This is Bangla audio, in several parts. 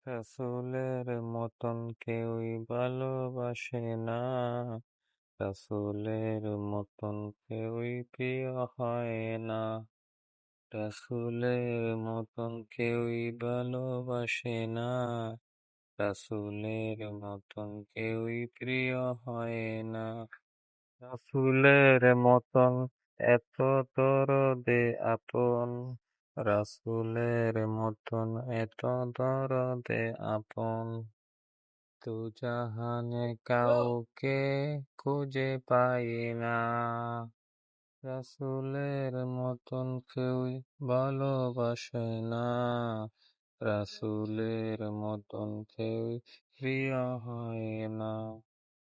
রাসূলের মতন কেউই ভালোবাসে না, রাসূলের মতন কেউই প্রিয় হয় না। রাসূলের মতন কেউই ভালোবাসে না, রাসূলের মতন কেউই প্রিয় হয় না। রাসূলের মতন এত দরদে আপন, রাসূলের মতন এত দরদে আপন, দুজাহানে কাউকে খুঁজে পাই না। রাসূলের মতন কেউই ভালোবাসে না, রাসূলের মতন কেউই প্রিয় হয় না।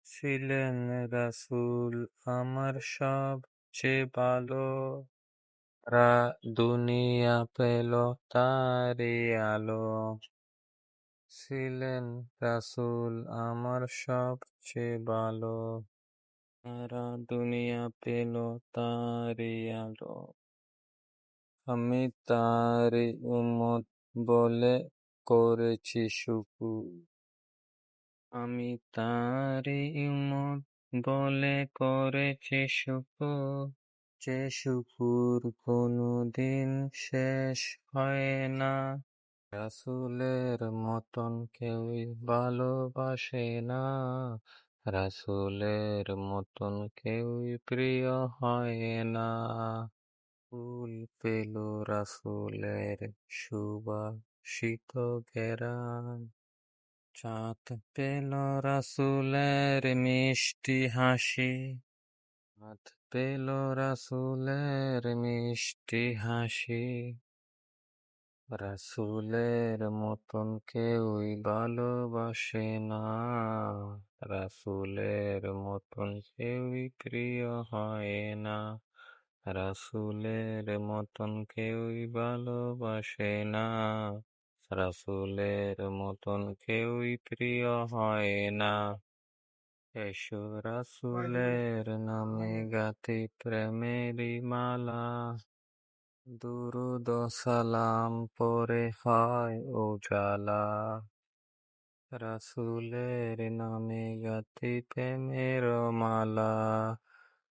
ছিলেন রাসূল আমার সবচেয়ে ভালো, দুনিয়া পেল তারই আলো। ছিলেন রাসূল আমার সবচেয়ে ভালো, সারা দুনিয়া পেল তারই আলো। আমি তারই উম্মত বলে করেছি শুকর, আমি তারই উম্মত বলে করেছি শুকর, যে শুকর কোনদিন শেষ হয় না। রাসূলের মতন কেউই ভালোবাসে না, রাসূলের মতন কেউই প্রিয় হয় না। ফুল পেল রাসূলের সুবাসিত ঘেরান, চাঁদ পেল রাসূলের মিষ্টি হাসি, চাঁদ পেল রাসূলের মিষ্টি হাসি। রাসূলের মতন কেউই ভালোবাসে না, রাসূলের মতন কেউই প্রিয় হয় না। রাসূলের মতন কেউই ভালোবাসে না, রাসূলের মতন কেউই প্রিয় হয় না। এসো রাসূলের নামে গাঁথি প্রেমেরই মালা, দুরূদ ও সালাম পরে হয় উজালা। রাসূলের নামে গাঁথি প্রেমের মালা,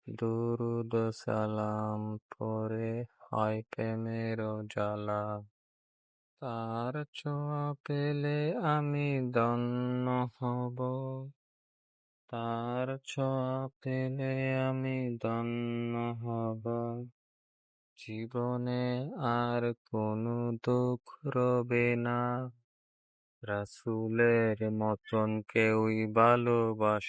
দুরূদ ও সালাম পরে হয় প্রেমের উজালা। তার ছোঁয়া পেলে আমি ধন্য হব, তার ছোঁয়া পেলে আমি ধন্য হব। জীবনে আর কোনো দুঃখ রবে না, রাসূলের মতন কেউই ভালোবাসে